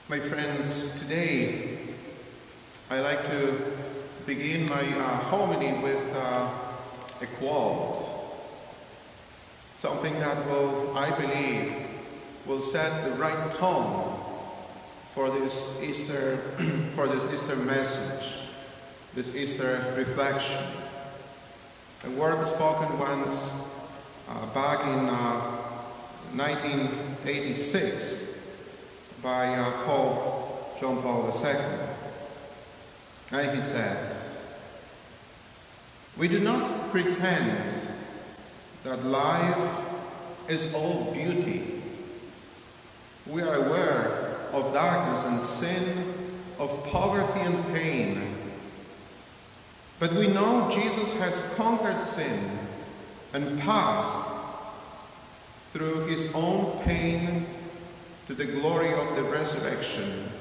My friends, today I like to begin my homily with a quote, something that I believe, will set the right tone for this Easter, for this Easter message, this Easter reflection. A word spoken once back in 1986 by Pope John Paul II. And he said, "We do not pretend that life is all beauty. We are aware of darkness and sin, of poverty and pain. But we know Jesus has conquered sin and passed through his own pain to the glory of the resurrection.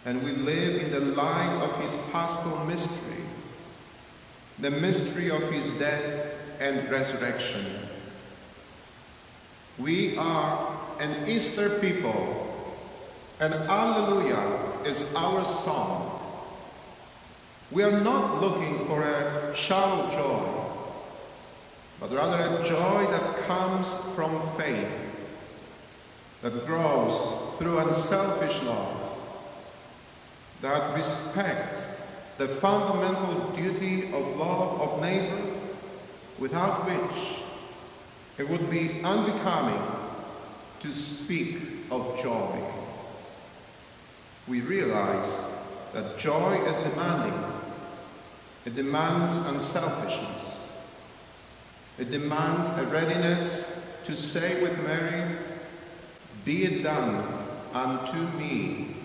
And we live in the light of his paschal mystery, the mystery of his death and resurrection. We are an Easter people, and Alleluia is our song. We are not looking for a shallow joy, but rather a joy that comes from faith, that grows through unselfish love, that respects the fundamental duty of love of neighbor, without which it would be unbecoming to speak of joy. We realize that joy is demanding. It demands unselfishness. It demands a readiness to say with Mary, "Be it done unto me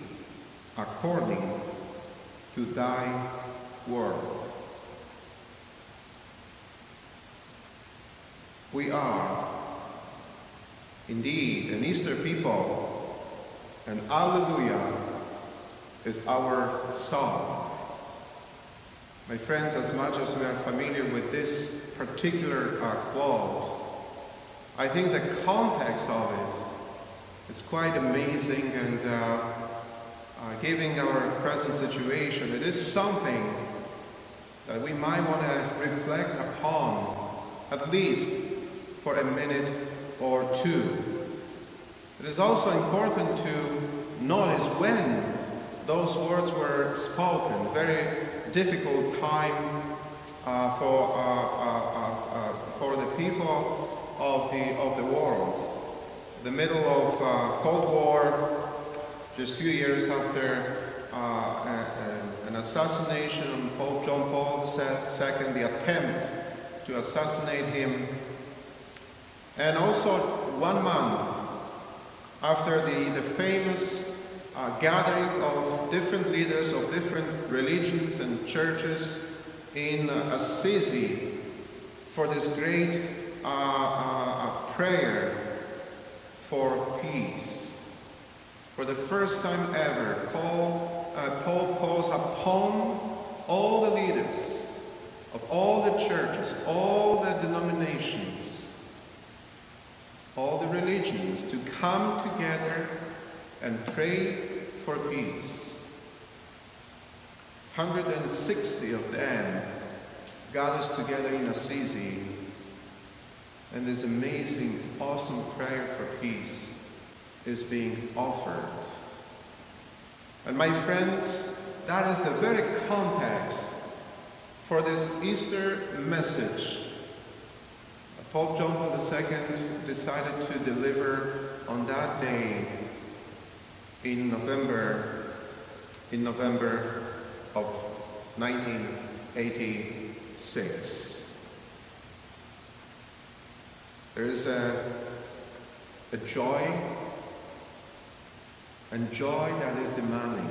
according to thy word." We are indeed an Easter people, and Alleluia is our song. My friends, as much as we are familiar with this particular quote, I think the context of it is quite amazing, and given our present situation, it is something that we might want to reflect upon, at least for a minute or two. It is also important to notice when those words were spoken. Very difficult time for the people of the world. The middle of Cold War, just a few years after an assassination on Pope John Paul II, the attempt to assassinate him, and also 1 month after the famous gathering of different leaders of different religions and churches in Assisi for this great prayer for peace. For the first time ever, Pope calls upon all the leaders of all the churches, all the denominations, all the religions to come together and pray for peace. 160 of them gathers together in Assisi, and this amazing, awesome prayer for peace is being offered. And my friends, that is the very context for this Easter message Pope John Paul II decided to deliver on that day in November of 1986. There is a joy, and joy that is demanding.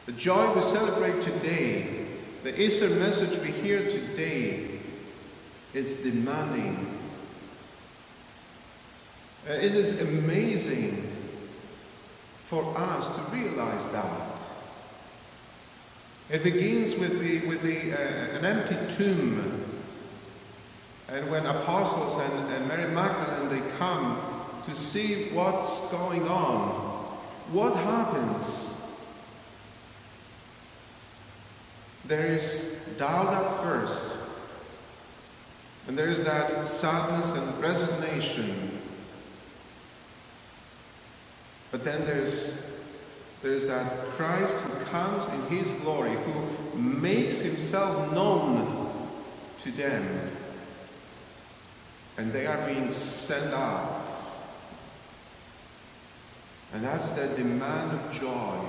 The joy we celebrate today, the Easter message we hear today, is demanding. It is amazing for us to realize that. It begins with an empty tomb. And when apostles and Mary Magdalene, they come to see what's going on. What happens? There is doubt at first, and there is that sadness and resignation. But then there's that Christ who comes in his glory, who makes himself known to them, and they are being sent out. And that's the demand of joy,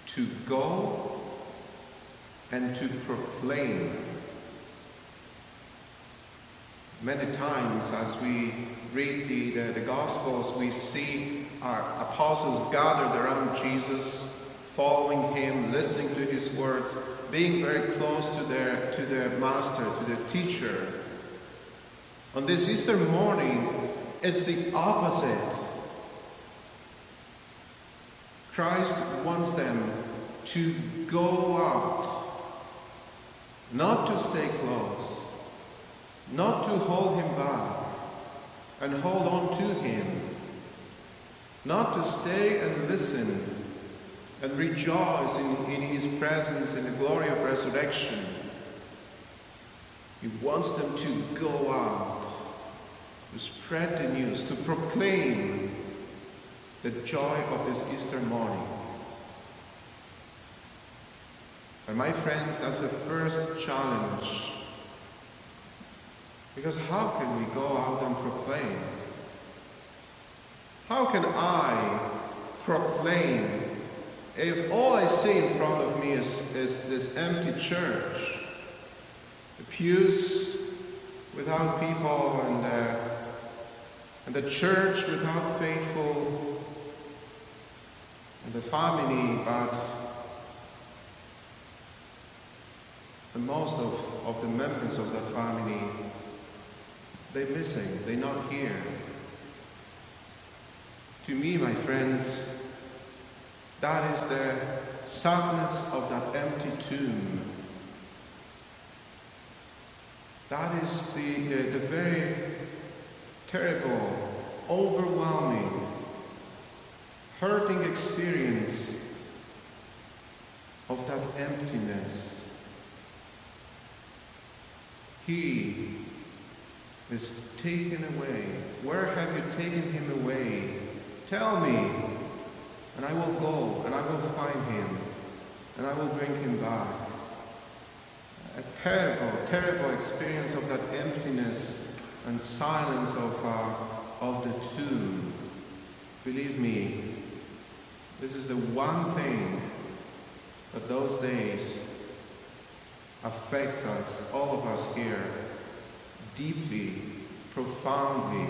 to go and to proclaim. Many times as we read the Gospels, we see our apostles gathered around Jesus, following him, listening to his words, being very close to their master, to their teacher. On this Easter morning, it's the opposite. Christ wants them to go out, not to stay close, not to hold him back and hold on to him, not to stay and listen and rejoice in his presence, in the glory of resurrection. He wants them to go out, to spread the news, to proclaim the joy of this Easter morning. And my friends, that's the first challenge. Because how can we go out and proclaim? How can I proclaim if all I see in front of me is this empty church? The pews without people, and the church without faithful, and the family, but most of the members of that family, they're missing, they're not here. To me, my friends, that is the sadness of that empty tomb. That is the very terrible, overwhelming, hurting experience of that emptiness. He is taken away. Where have you taken him away? Tell me, and I will go, and I will find him, and I will bring him back. A terrible, terrible experience of that emptiness and silence of the tomb. Believe me, this is the one thing that those days affects us, all of us here, deeply, profoundly.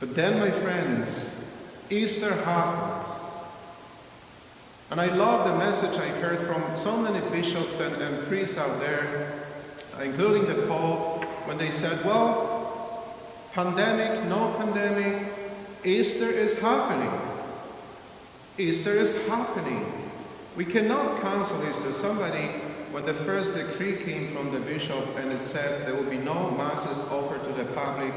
But then, my friends, Easter happens. And I love the message I heard from so many bishops and priests out there, including the Pope, when they said, well, pandemic, no pandemic, Easter is happening. Easter is happening. We cannot cancel Easter. Somebody, when the first decree came from the bishop and it said there will be no masses offered to the public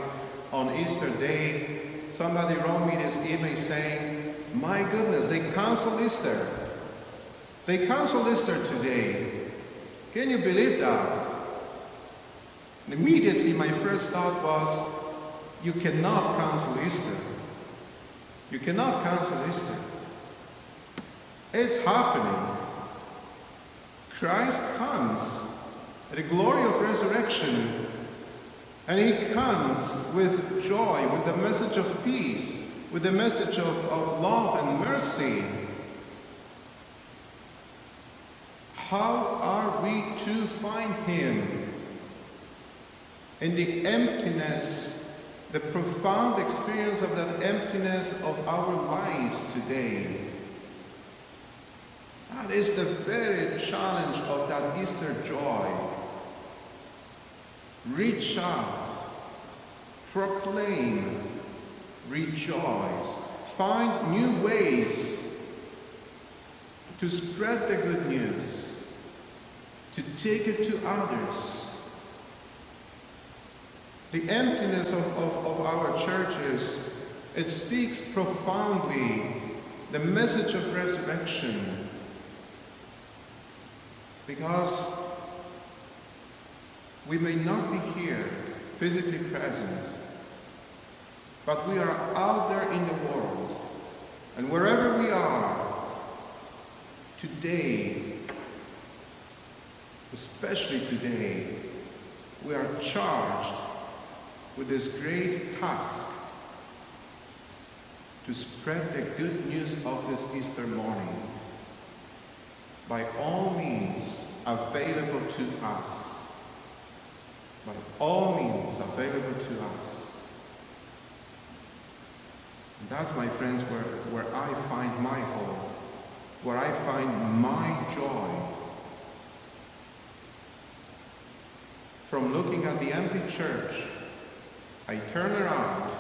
on Easter Day, somebody wrote me this email saying, my goodness, they canceled Easter. They canceled Easter today. Can you believe that? And immediately my first thought was, you cannot cancel Easter. You cannot cancel Easter. It's happening. Christ comes at the glory of resurrection, and he comes with joy, with the message of peace, with the message of love and mercy. How are we to find him? In the emptiness, the profound experience of that emptiness of our lives today. That is the very challenge of that Easter joy. Reach out, proclaim, rejoice, find new ways to spread the good news, to take it to others. The emptiness of our churches, it speaks profoundly the message of resurrection, because we may not be here physically present, but we are out there in the world, and wherever we are today, especially today, we are charged with this great task to spread the good news of this Easter morning, by all means available to us. By all means available to us. And that's, my friends, where I find my hope, where I find my joy. From looking at the empty church, I turn around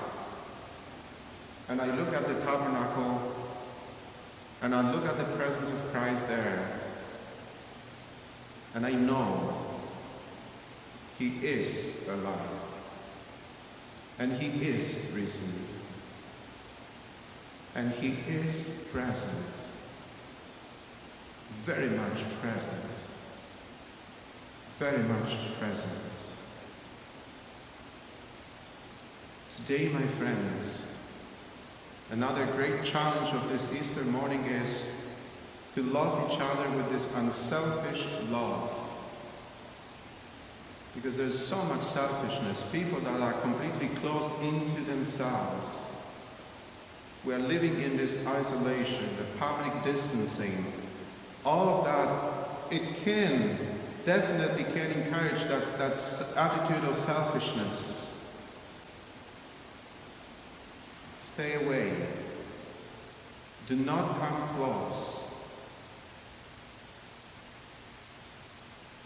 and I look at the tabernacle and I look at the presence of Christ there, and I know He is alive and He is risen and He is present, very much present, very much present. Today, my friends, another great challenge of this Easter morning is to love each other with this unselfish love. Because there's so much selfishness, people that are completely closed into themselves. We are living in this isolation, the public distancing. All of that, it can, definitely can encourage that attitude of selfishness. Stay away. Do not come close.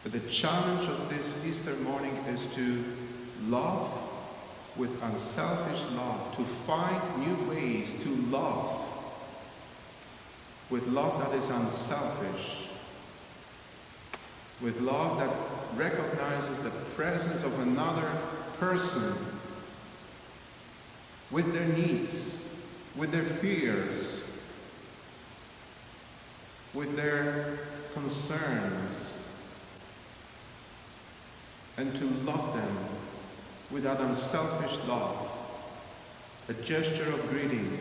But the challenge of this Easter morning is to love with unselfish love, to find new ways to love with love that is unselfish, with love that recognizes the presence of another person, with their needs, with their fears, with their concerns, and to love them with that unselfish love, a gesture of greeting,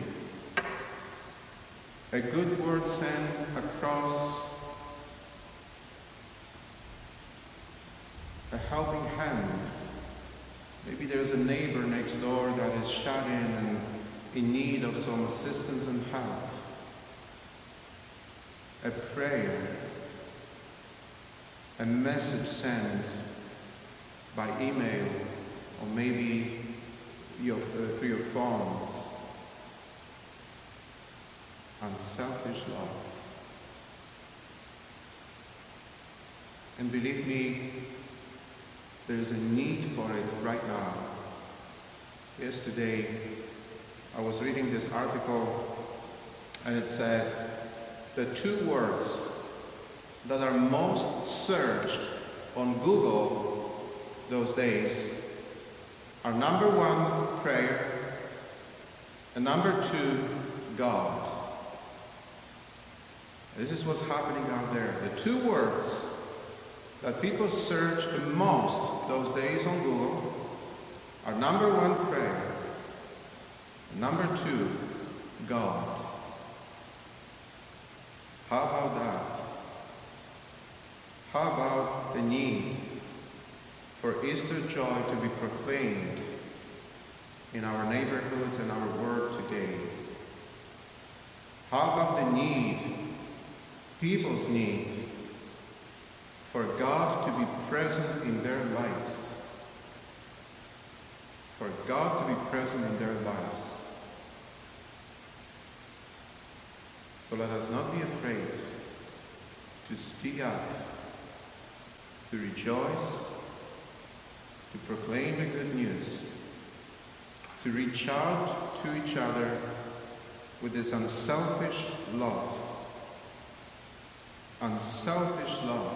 a good word sent across, a helping hand. Maybe there's a neighbor next door that is shut in and in need of some assistance and help. A prayer, a message sent by email, or maybe through your phones. Unselfish love. And believe me, there's a need for it right now. Yesterday, I was reading this article, and it said the two words that are most searched on Google those days are number one, prayer, and number two, God. This is what's happening out there. The two words that people search the most those days on Google are number one, prayer, and number two, God. How about that? How about the need for Easter joy to be proclaimed in our neighborhoods and our world today? How about the need, people's need, for God to be present in their lives? For God to be present in their lives. So let us not be afraid to speak up, to rejoice, to proclaim the good news, to reach out to each other with this unselfish love. Unselfish love.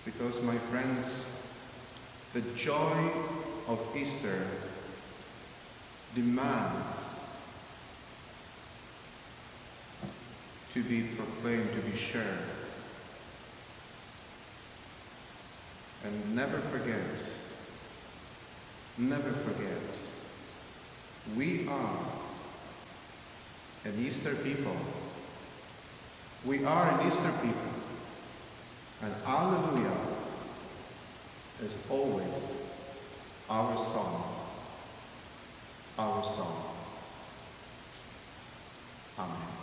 Because, my friends, The joy of Easter demands to be proclaimed, to be shared. And never forget, we are an Easter people. We are an Easter people. And Alleluia is always our song. Our song. Amen.